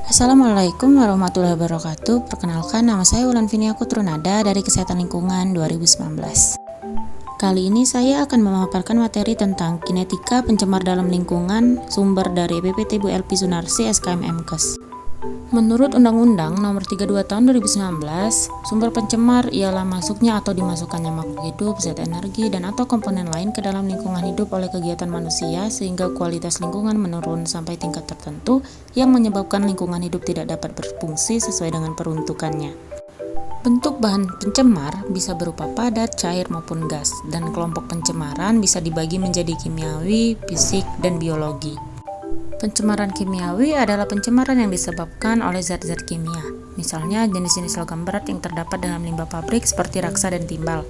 Assalamualaikum warahmatullahi wabarakatuh. Perkenalkan, nama saya Wulan Vinia Kutrunada dari Kesehatan Lingkungan 2019. Kali ini saya akan memaparkan materi tentang kinetika pencemar dalam lingkungan, sumber dari PPT Bu Elvi Sunarsi SKM MKes. Menurut Undang-Undang Nomor 32 Tahun 2019, sumber pencemar ialah masuknya atau dimasukkannya makhluk hidup, zat energi, dan atau komponen lain ke dalam lingkungan hidup oleh kegiatan manusia sehingga kualitas lingkungan menurun sampai tingkat tertentu yang menyebabkan lingkungan hidup tidak dapat berfungsi sesuai dengan peruntukannya. Bentuk bahan pencemar bisa berupa padat, cair, maupun gas, dan kelompok pencemaran bisa dibagi menjadi kimiawi, fisik, dan biologi. Pencemaran kimiawi adalah pencemaran yang disebabkan oleh zat-zat kimia, misalnya jenis-jenis logam berat yang terdapat dalam limbah pabrik seperti raksa dan timbal.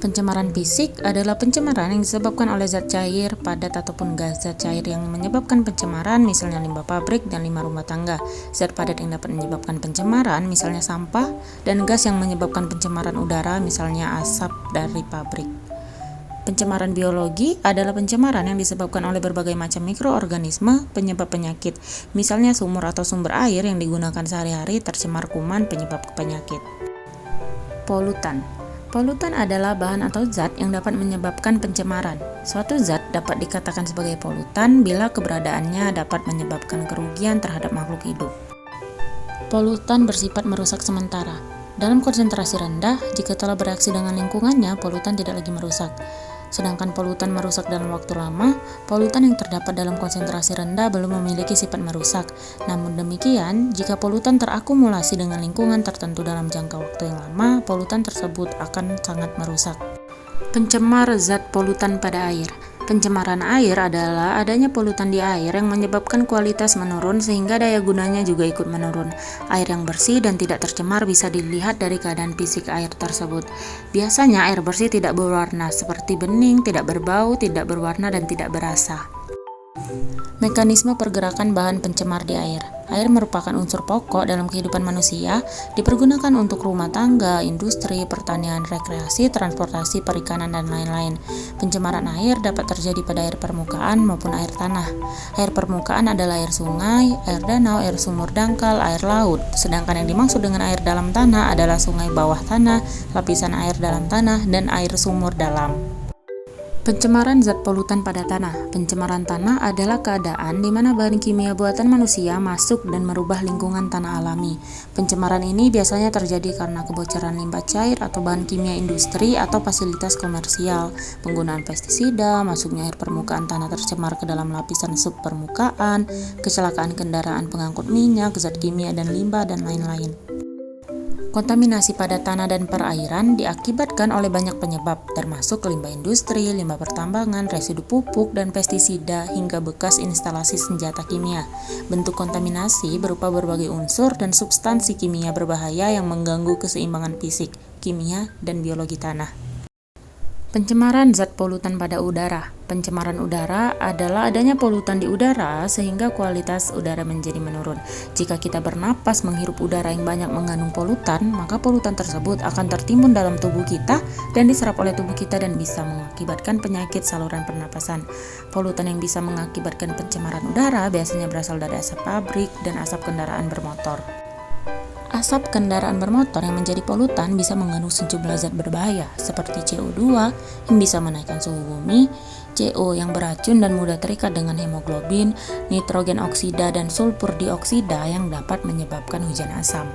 Pencemaran fisik adalah pencemaran yang disebabkan oleh zat cair, padat, ataupun gas. Zat cair yang menyebabkan pencemaran, misalnya limbah pabrik dan limbah rumah tangga. Zat padat yang dapat menyebabkan pencemaran, misalnya sampah, dan gas yang menyebabkan pencemaran udara, misalnya asap dari pabrik. Pencemaran biologi adalah pencemaran yang disebabkan oleh berbagai macam mikroorganisme penyebab penyakit, misalnya sumur atau sumber air yang digunakan sehari-hari tercemar kuman penyebab penyakit. Polutan. Polutan adalah bahan atau zat yang dapat menyebabkan pencemaran. Suatu zat dapat dikatakan sebagai polutan bila keberadaannya dapat menyebabkan kerugian terhadap makhluk hidup. Polutan bersifat merusak sementara. Dalam konsentrasi rendah, jika telah bereaksi dengan lingkungannya, polutan tidak lagi merusak. Sedangkan polutan merusak dalam waktu lama, polutan yang terdapat dalam konsentrasi rendah belum memiliki sifat merusak. Namun demikian, jika polutan terakumulasi dengan lingkungan tertentu dalam jangka waktu yang lama, polutan tersebut akan sangat merusak. Pencemar zat polutan pada air. Pencemaran air adalah adanya polutan di air yang menyebabkan kualitas menurun sehingga daya gunanya juga ikut menurun. Air yang bersih dan tidak tercemar bisa dilihat dari keadaan fisik air tersebut. Biasanya air bersih tidak berwarna, seperti bening, tidak berbau, tidak berwarna, dan tidak berasa. Mekanisme pergerakan bahan pencemar di air. Air merupakan unsur pokok dalam kehidupan manusia, dipergunakan untuk rumah tangga, industri, pertanian, rekreasi, transportasi, perikanan, dan lain-lain. Pencemaran air dapat terjadi pada air permukaan maupun air tanah. Air permukaan adalah air sungai, air danau, air sumur dangkal, air laut. Sedangkan yang dimaksud dengan air dalam tanah adalah sungai bawah tanah, lapisan air dalam tanah, dan air sumur dalam. Pencemaran zat polutan pada tanah. Pencemaran tanah adalah keadaan di mana bahan kimia buatan manusia masuk dan merubah lingkungan tanah alami. Pencemaran ini biasanya terjadi karena kebocoran limbah cair atau bahan kimia industri atau fasilitas komersial, penggunaan pestisida, masuknya air permukaan tanah tercemar ke dalam lapisan subpermukaan, kecelakaan kendaraan pengangkut minyak, zat kimia dan limbah, dan lain-lain. Kontaminasi pada tanah dan perairan diakibatkan oleh banyak penyebab, termasuk limbah industri, limbah pertambangan, residu pupuk, dan pestisida, hingga bekas instalasi senjata kimia. Bentuk kontaminasi berupa berbagai unsur dan substansi kimia berbahaya yang mengganggu keseimbangan fisik, kimia, dan biologi tanah. Pencemaran zat polutan pada udara. Pencemaran udara adalah adanya polutan di udara sehingga kualitas udara menjadi menurun. Jika kita bernapas menghirup udara yang banyak mengandung polutan, maka polutan tersebut akan tertimbun dalam tubuh kita dan diserap oleh tubuh kita dan bisa mengakibatkan penyakit saluran pernapasan. Polutan yang bisa mengakibatkan pencemaran udara biasanya berasal dari asap pabrik dan asap kendaraan bermotor. Asap kendaraan bermotor yang menjadi polutan bisa mengandung sejumlah zat berbahaya seperti CO2 yang bisa menaikkan suhu bumi, CO yang beracun dan mudah terikat dengan hemoglobin, nitrogen oksida, dan sulfur dioksida yang dapat menyebabkan hujan asam.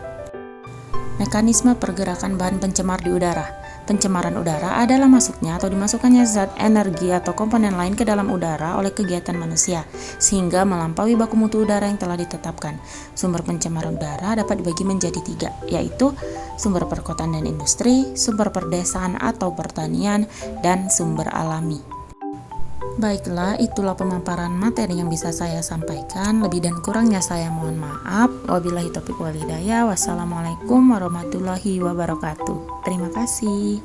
Mekanisme pergerakan bahan pencemar di udara. Pencemaran udara adalah masuknya atau dimasukkannya zat, energi, atau komponen lain ke dalam udara oleh kegiatan manusia, sehingga melampaui baku mutu udara yang telah ditetapkan. Sumber pencemaran udara dapat dibagi menjadi 3, yaitu sumber perkotaan dan industri, sumber perdesaan atau pertanian, dan sumber alami. Baiklah, itulah pemaparan materi yang bisa saya sampaikan. Lebih dan kurangnya saya mohon maaf. Wabillahi taufiq wal hidayah. Wassalamualaikum warahmatullahi wabarakatuh. Terima kasih.